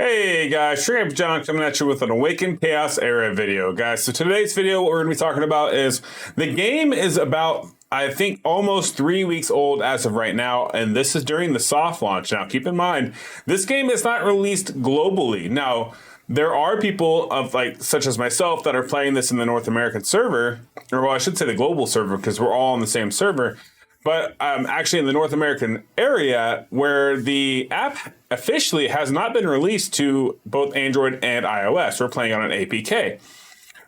Hey guys, Checkup John coming at you with an Awaken Chaos Era video, guys. So today's video, what we're going to be talking about is the game is about, I think, almost 3 weeks old as of right now, and this is during the soft launch. Now, keep in mind, this game is not released globally. Now, there are people such as myself that are playing this in the North American server, or well, I should say the global server because we're all on the same server. But actually in the North American area where the app officially has not been released to both Android and iOS. We're playing on an APK.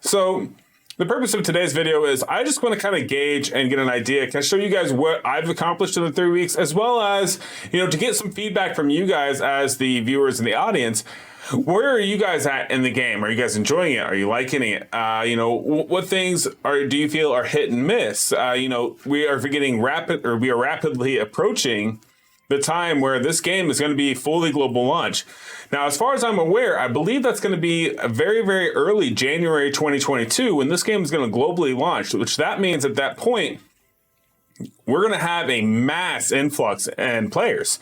So the purpose of today's video is I just want to kind of gauge and get an idea. Can I show you guys what I've accomplished in the 3 weeks, as well as, to get some feedback from you guys as the viewers and the audience. Where are you guys at in the game? Are you guys enjoying it? Are you liking it? What things do you feel are hit and miss? We are rapidly approaching the time where this game is going to be fully global launch. Now, as far as I'm aware, I believe that's going to be a very, very early January 2022 when this game is going to globally launch, which that means at that point, we're going to have a mass influx in players.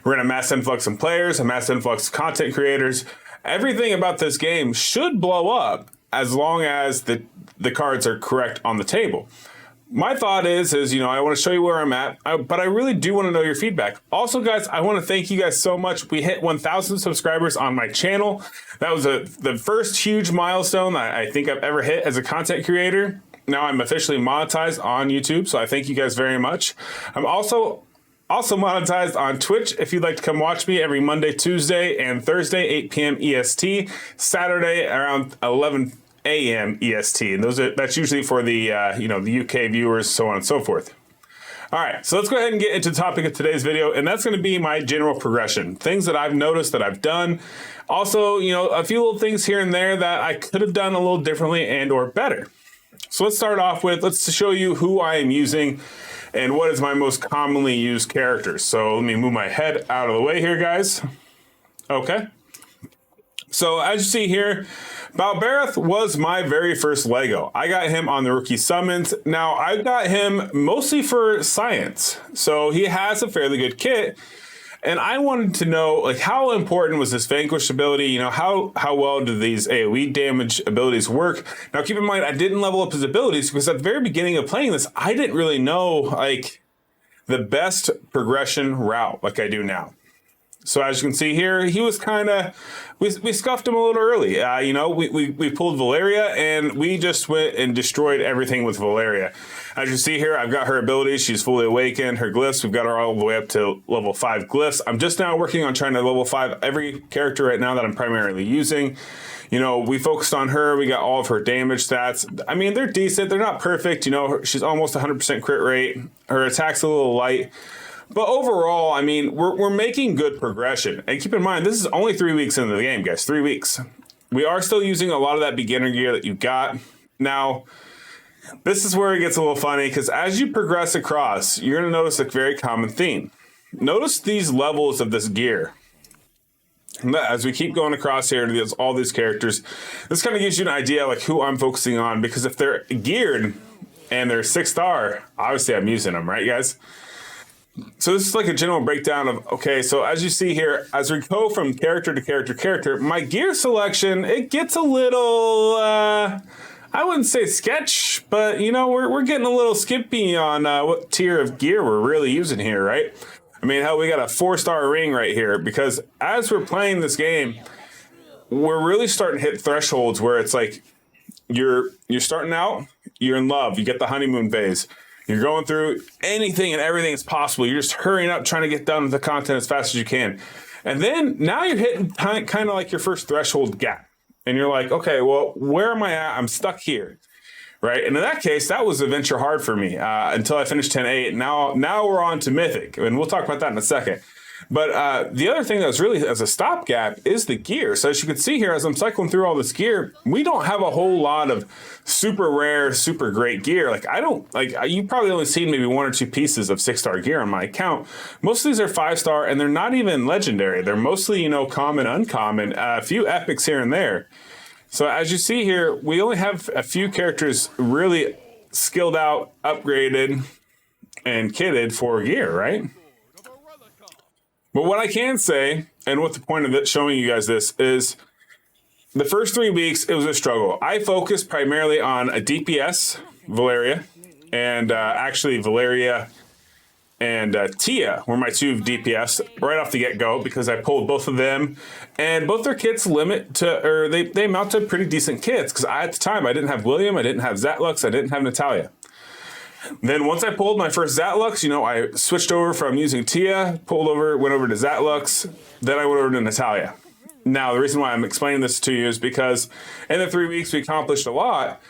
We're going to mass influx in players, a mass influx of content creators. Everything about this game should blow up as long as the cards are correct on the table. My thought is I want to show you where I'm at, but I really do want to know your feedback. Also, guys, I want to thank you guys so much. We hit 1,000 subscribers on my channel. That was the first huge milestone I think I've ever hit as a content creator. Now I'm officially monetized on YouTube, so I thank you guys very much. I'm also monetized on Twitch if you'd like to come watch me every Monday, Tuesday, and Thursday, 8 p.m. EST, Saturday around 11 a.m. EST. And that's usually for the the UK viewers, so on and so forth. All right, so let's go ahead and get into the topic of today's video, and that's going to be my general progression, things that I've noticed that I've done. Also, a few little things here and there that I could have done a little differently and or better. So let's start off with, let's show you who I am using and what is my most commonly used characters. So let me move my head out of the way here, guys. Okay. So as you see here, Balbareth was my very first Lego. I got him on the rookie summons. Now I got him mostly for science. So he has a fairly good kit. And I wanted to know, how important was this Vanquish ability? How well do these AoE damage abilities work? Now, keep in mind, I didn't level up his abilities because at the very beginning of playing this, I didn't really know, the best progression route like I do now. So as you can see here, he was kind of, we scuffed him a little early. We pulled Valeria and we just went and destroyed everything with Valeria. As you see here, I've got her abilities. She's fully awakened. Her glyphs, we've got her all the way up to level 5 glyphs. I'm just now working on trying to level 5 every character right now that I'm primarily using. We focused on her. We got all of her damage stats. I mean, they're decent. They're not perfect. She's almost 100% crit rate. Her attack's a little light. But overall, I mean, we're making good progression. And keep in mind, this is only 3 weeks into the game, guys. 3 weeks. We are still using a lot of that beginner gear that you got. Now, this is where it gets a little funny, because as you progress across, you're going to notice a very common theme. Notice these levels of this gear. As we keep going across here to all these characters, this kind of gives you an idea who I'm focusing on, because if they're geared and they're 6-star, obviously I'm using them, right, guys? So this is a general breakdown of, okay, so as you see here, as we go from character to character, my gear selection, it gets a little, I wouldn't say sketch, but, we're getting a little skimpy on what tier of gear we're really using here, right? I mean, hell, we got a 4-star ring right here, because as we're playing this game, we're really starting to hit thresholds where it's you're starting out, you're in love, you get the honeymoon phase. You're going through anything and everything is possible. You're just hurrying up, trying to get done with the content as fast as you can. And then now you're hitting kind of your first threshold gap. And you're like, okay, well, where am I at? I'm stuck here, right? And in that case, that was a venture hard for me until I finished 10-8. Now we're on to Mythic, and we'll talk about that in a second. But the other thing that was really as a stopgap is the gear. So as you can see here, as I'm cycling through all this gear, we don't have a whole lot of super rare, super great gear. You probably only seen maybe 1 or 2 pieces of 6-star gear on my account. Most of these are 5-star, and they're not even legendary. They're mostly, common, uncommon, a few epics here and there. So as you see here, we only have a few characters really skilled out, upgraded, and kitted for gear, right? But what I can say, and what the point of it showing you guys this is, the first 3 weeks, it was a struggle. I focused primarily on a DPS, Valeria, and actually Valeria and Tia were my 2 DPS right off the get-go because I pulled both of them, and both their kits they amount to pretty decent kits because at the time I didn't have William, I didn't have Zatlux, I didn't have Natalia. Then once I pulled my first Zatlux, I switched over from using Tia, went over to Zatlux, then I went over to Natalia. Now, the reason why I'm explaining this to you is because in the 3 weeks we accomplished a lot,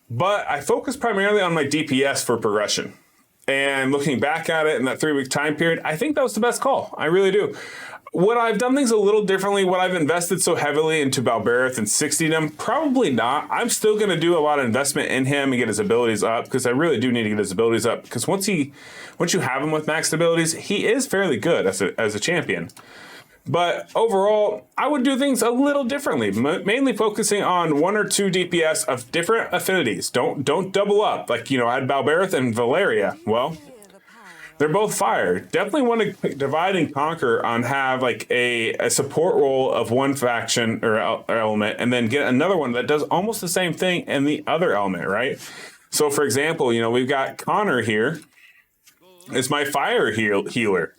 but I focused primarily on my DPS for progression. And looking back at it in that 3 week time period, I think that was the best call. I really do. Would I've done things a little differently? Would I've invested so heavily into Balberith and 60'd him? Probably not. I'm still going to do a lot of investment in him and get his abilities up because I really do need to get his abilities up because once you have him with maxed abilities, he is fairly good as a champion. But overall, I would do things a little differently, mainly focusing on 1 or 2 DPS of different affinities. Don't double up. Like, I had Balberith and Valeria. Well, they're both fire. Definitely want to divide and conquer on have like a support role of one faction or element and then get another one that does almost the same thing in the other element, right? So, for example, we've got Connor here. It's my fire healer.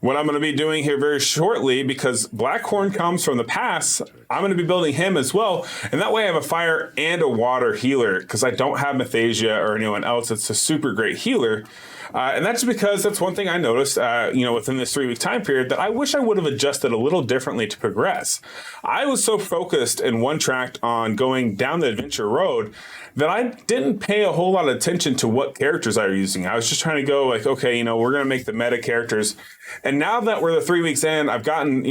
What I'm going to be doing here very shortly, because Blackhorn comes from the past, I'm going to be building him as well. And that way I have a fire and a water healer because I don't have Mathasia or anyone else that's a super great healer. And that's because that's one thing I noticed, within this 3 week time period that I wish I would have adjusted a little differently to progress. I was so focused in one track on going down the adventure road that I didn't pay a whole lot of attention to what characters I was using. I was just trying to go like, okay, we're going to make the meta characters. And now that we're the 3 weeks in, I've gotten,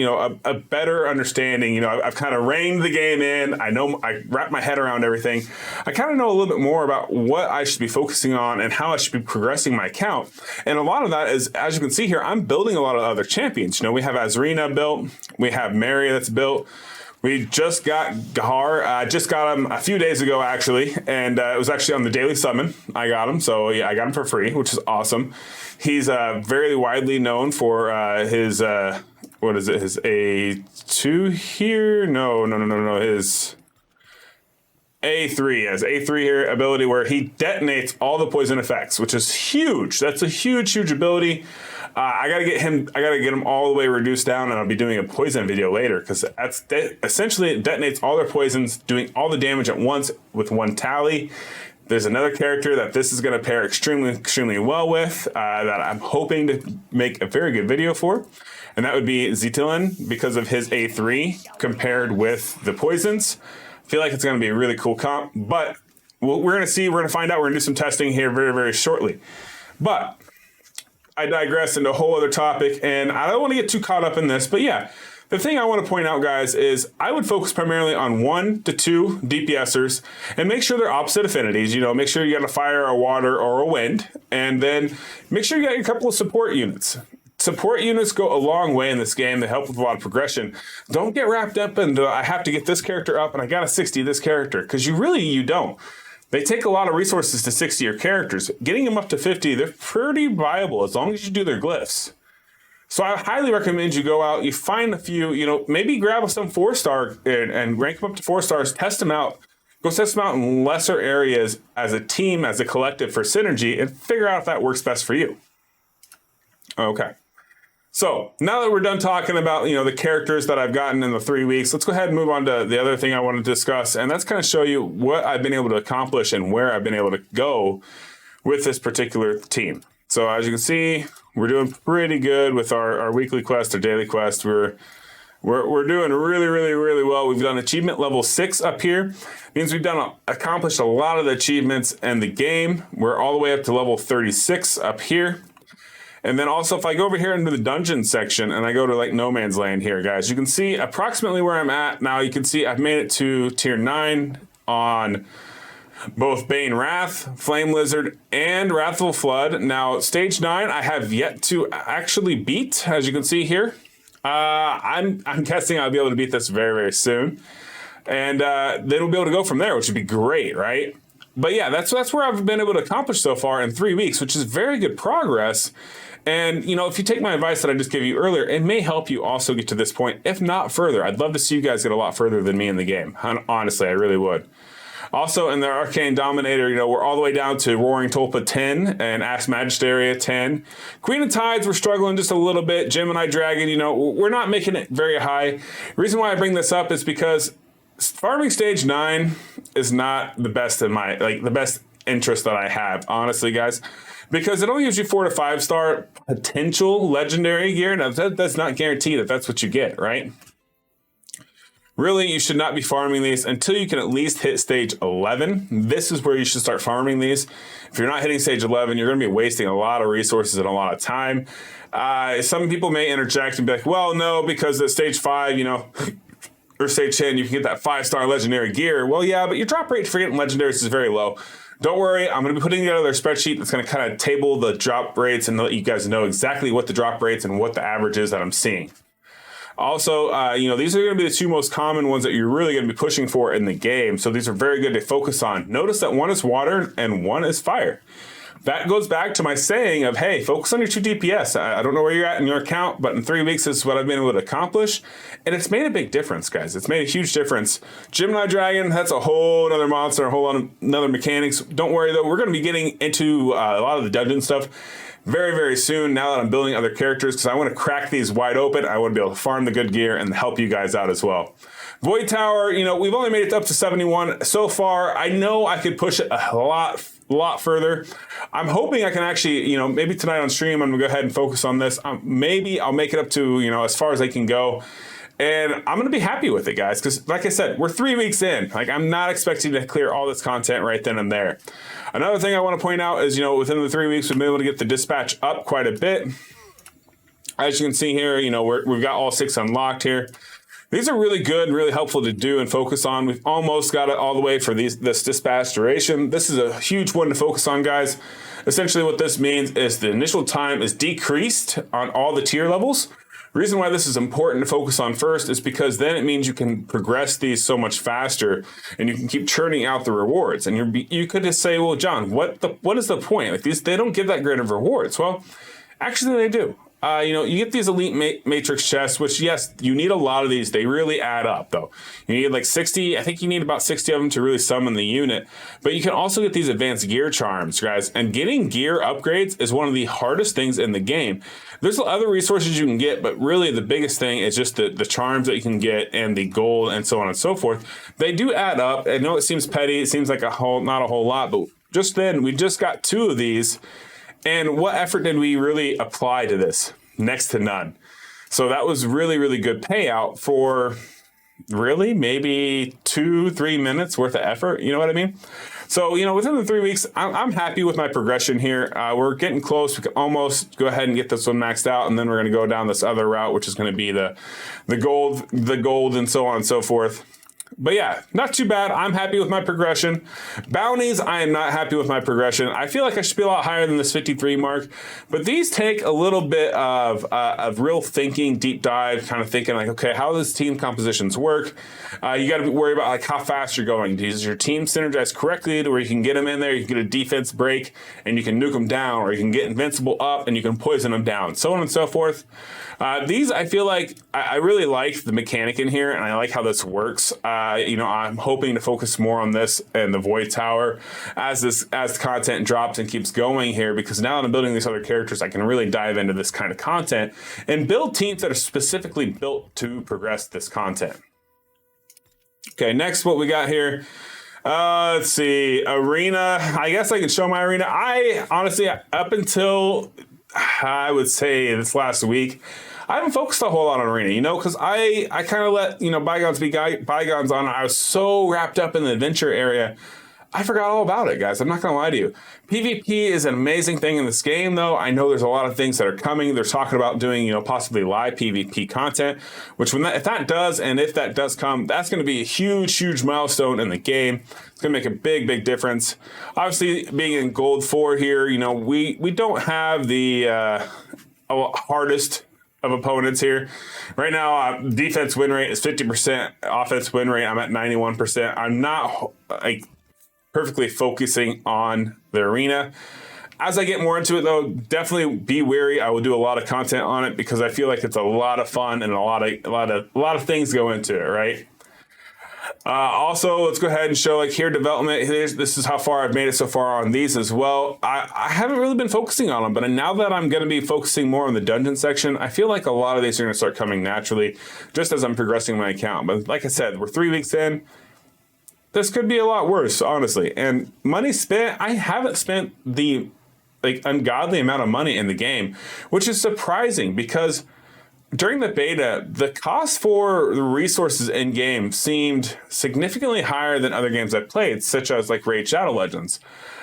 a better understanding. I've kind of reined the game in. I wrap my head around everything. I kind of know a little bit more about what I should be focusing on and how I should be progressing my account. And a lot of that is, as you can see here, I'm building a lot of other champions. We have Azrina built. We have Mary that's built. We just got Gahar. I just got him a few days ago, actually, and it was actually on the daily summon. I got him, so yeah, I got him for free, which is awesome. He's very widely known for his his A2 here? No, his A3 has A3 here ability where he detonates all the poison effects, which is huge. That's a huge ability. I gotta get him all the way reduced down, and I'll be doing a poison video later because essentially it detonates all their poisons, doing all the damage at once with one tally. There's another character that this is going to pair extremely well with that I'm hoping to make a very good video for, and that would be Zitilin because of his A3 compared with the poisons. I feel like it's going to be a really cool comp, but we're going to see. We're going to find out. We're going to do some testing here very, very shortly. But I digress into a whole other topic, and I don't want to get too caught up in this, but yeah, the thing I want to point out, guys, is I would focus primarily on 1 to 2 DPSers and make sure they're opposite affinities. Make sure you got a fire, a water, or a wind, and then make sure you got a couple of support units. Support units go a long way in this game. They help with a lot of progression. Don't get wrapped up into I have to get this character up and I got to 60 this character, because you don't. They take a lot of resources to 60 your characters. Getting them up to 50, they're pretty viable as long as you do their glyphs. So I highly recommend you go out, you find a few, maybe grab some 4-star and rank them up to 4 stars, test them out. Go test them out in lesser areas as a team, as a collective for synergy, and figure out if that works best for you. Okay. So now that we're done talking about, the characters that I've gotten in the 3 weeks, let's go ahead and move on to the other thing I want to discuss. And that's kind of show you what I've been able to accomplish and where I've been able to go with this particular team. So as you can see, we're doing pretty good with our weekly quest or daily quest. We're doing really well. We've done achievement level 6 up here. Means we've accomplished a lot of the achievements in the game. We're all the way up to level 36 up here. And then also, if I go over here into the dungeon section and I go to like no man's land here, guys, you can see approximately where I'm at. Now you can see I've made it to tier 9 on both Bane Wrath, Flame Lizard, and Wrathful Flood. Now, stage 9, I have yet to actually beat, as you can see here. I'm guessing I'll be able to beat this very, very soon. And then we'll be able to go from there, which would be great, right? But yeah, that's where I've been able to accomplish so far in 3 weeks, which is very good progress. And, you know, if you take my advice that I just gave you earlier, it may help you also get to this point, if not further. I'd love to see you guys get a lot further than me in the game. Honestly, I really would. Also, in the Arcane Dominator, you know, we're all the way down to Roaring Tulpa 10 and Ash Magisteria 10. Queen of Tides, we're struggling just a little bit. Gemini Dragon, you know, we're not making it very high. The reason why I bring this up is because farming stage 9 is not the best in my, the best interest that I have, honestly, guys. Because it only gives you 4 to 5 star potential legendary gear. Now, that's not guaranteed that that's what you get, right? Really, you should not be farming these until you can at least hit stage 11. This is where you should start farming these. If you're not hitting stage 11, you're going to be wasting a lot of resources and a lot of time. Some people may interject and be like, well, no, because at stage 5, you know, or stage 10, you can get that 5-star legendary gear. Well, yeah, but your drop rate for getting legendaries is very low. Don't worry, I'm going to be putting together a spreadsheet that's going to kind of table the drop rates and let you guys know exactly what the drop rates and what the average is that I'm seeing. Also, you know, these are going to be the 2 most common ones that you're really going to be pushing for in the game. So these are very good to focus on. Notice that one is water and one is fire. That goes back to my saying of, hey, focus on your 2 DPS. I don't know where you're at in your account, but in 3 weeks, this is what I've been able to accomplish. And it's made a big difference, guys. It's made a huge difference. Gemini Dragon, that's a whole other monster, a whole lot of other mechanics. Don't worry, though. We're going to be getting into a lot of the dungeon stuff very, very soon now that I'm building other characters because I want to crack these wide open. I want to be able to farm the good gear and help you guys out as well. Void Tower, you know, we've only made it up to 71 so far. I know I could push it a lot further. I'm hoping I can actually, you know, maybe tonight on stream, I'm gonna go ahead and focus on this. Maybe I'll make it up to, you know, as far as I can go. And I'm going to be happy with it, guys, because like I said, we're 3 weeks in. Like, I'm not expecting to clear all this content right then and there. Another thing I want to point out is, you know, within the 3 weeks, we've been able to get the dispatch up quite a bit. As you can see here, you know, we've got all 6 unlocked here. These are really good, really helpful to do and focus on. We've almost got it all the way for this dispatch duration. This is a huge one to focus on, guys. Essentially what this means is the initial time is decreased on all the tier levels. The reason why this is important to focus on first is because then it means you can progress these so much faster and you can keep churning out the rewards. And you could just say, well, John, what is the point? Like they don't give that great of rewards. Well, actually they do. You know, you get these elite matrix chests, which, yes, you need a lot of these. They really add up, though. You need like 60. I think you need about 60 of them to really summon the unit. But you can also get these advanced gear charms, guys. And getting gear upgrades is one of the hardest things in the game. There's other resources you can get, but really the biggest thing is just the charms that you can get and the gold and so on and so forth. They do add up. I know it seems petty. It seems like not a whole lot, but just then we just got 2 of these. And what effort did we really apply to this? Next to none. So that was really, really good payout for really maybe 2-3 minutes worth of effort. You know what I mean? So, you know, within the 3 weeks, I'm happy with my progression here. We're getting close. We can almost go ahead and get this one maxed out. And then we're going to go down this other route, which is going to be the gold and so on and so forth. But yeah, not too bad. I'm happy with my progression. Bounties, I am not happy with my progression. I feel like I should be a lot higher than this 53 mark. But these take a little bit of real thinking, deep dive, kind of thinking like, okay, how does team compositions work? You got to worry about like how fast you're going. Does your team synergize correctly to where you can get them in there, you can get a defense break, and you can nuke them down, or you can get invincible up, and you can poison them down, so on and so forth. These, I feel like, I really like the mechanic in here, and I like how this works. You know, I'm hoping to focus more on this and the Void Tower as the content drops and keeps going here, because now that I'm building these other characters, I can really dive into this kind of content and build teams that are specifically built to progress this content. Okay, next what we got here. Let's see, arena. I guess I can show my arena. I honestly, up until I would say this last week, I haven't focused a whole lot on arena, you know, because I kind of let, you know, bygones be bygones on. I was so wrapped up in the adventure area, I forgot all about it, guys. I'm not going to lie to you. PvP is an amazing thing in this game, though. I know there's a lot of things that are coming. They're talking about doing, you know, possibly live PvP content, which if that does come, that's going to be a huge milestone in the game. It's going to make a big difference. Obviously, being in Gold 4 here, you know, we don't have the hardest of opponents here. Right now, defense win rate is 50%. Offense win rate, I'm at 91%. I'm not, like, perfectly focusing on the arena. As I get more into it, though, definitely be wary. I will do a lot of content on it because I feel like it's a lot of fun and a lot of things go into it, right? Also, let's go ahead and show like here development. This is how far I've made it so far on these as well. I haven't really been focusing on them, but now that I'm going to be focusing more on the dungeon section, I feel like a lot of these are going to start coming naturally just as I'm progressing my account. But like I said, we're 3 weeks in. This could be a lot worse, honestly. And money spent, I haven't spent the ungodly amount of money in the game, which is surprising because during the beta, the cost for the resources in game seemed significantly higher than other games I've played, such as like Raid Shadow Legends.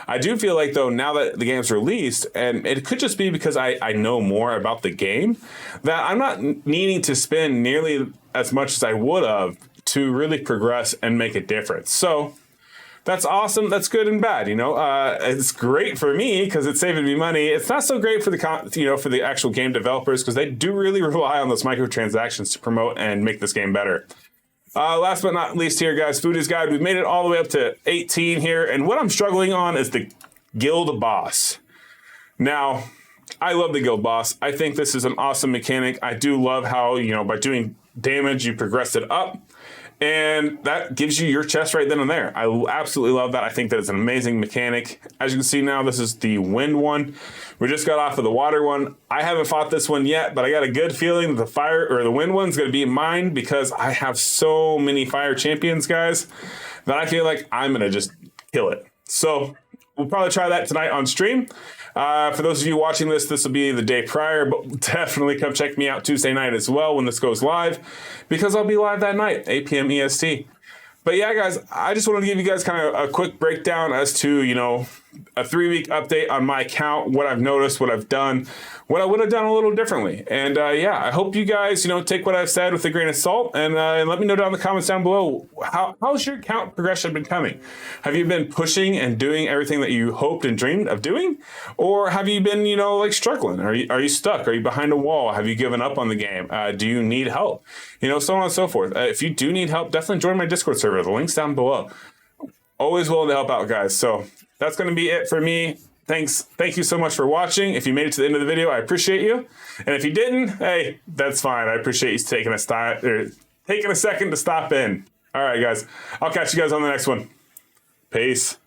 I do feel like, though, now that the game's released, and it could just be because I know more about the game, that I'm not needing to spend nearly as much as I would have to really progress and make a difference. So that's awesome. That's good and bad. It's great for me because it's saving me money. It's not so great for for the actual game developers because they do really rely on those microtransactions to promote and make this game better. Last but not least here, guys, Foody's Guide. We've made it all the way up to 18 here. And what I'm struggling on is the guild boss. Now, I love the guild boss. I think this is an awesome mechanic. I do love how, by doing damage, you progress it up. And that gives you your chest right then and there. I absolutely love that. I think that it's an amazing mechanic. As you can see now, this is the wind one. We just got off of the water one. I haven't fought this one yet, but I got a good feeling that the fire or the wind one's going to be mine because I have so many fire champions, guys, that I feel like I'm going to just kill it. So we'll probably try that tonight on stream. For those of you watching this will be the day prior, but definitely come check me out Tuesday night as well when this goes live, because I'll be live that night, 8 p.m. EST. But yeah, guys, I just wanted to give you guys kind of a quick breakdown as to, a 3-week update on my account, what I've noticed, what I've done, what I would have done a little differently. And I hope you guys, take what I've said with a grain of salt and let me know down in the comments down below. How's your account progression been coming? Have you been pushing and doing everything that you hoped and dreamed of doing? Or have you been, struggling? Are you stuck? Are you behind a wall? Have you given up on the game? Do you need help? So on and so forth. If you do need help, definitely join my Discord server. The link's down below. Always willing to help out, guys. So that's going to be it for me. Thank you so much for watching. If you made it to the end of the video, I appreciate you. And if you didn't, hey, that's fine. I appreciate you taking a second to stop in. All right, guys. I'll catch you guys on the next one. Peace.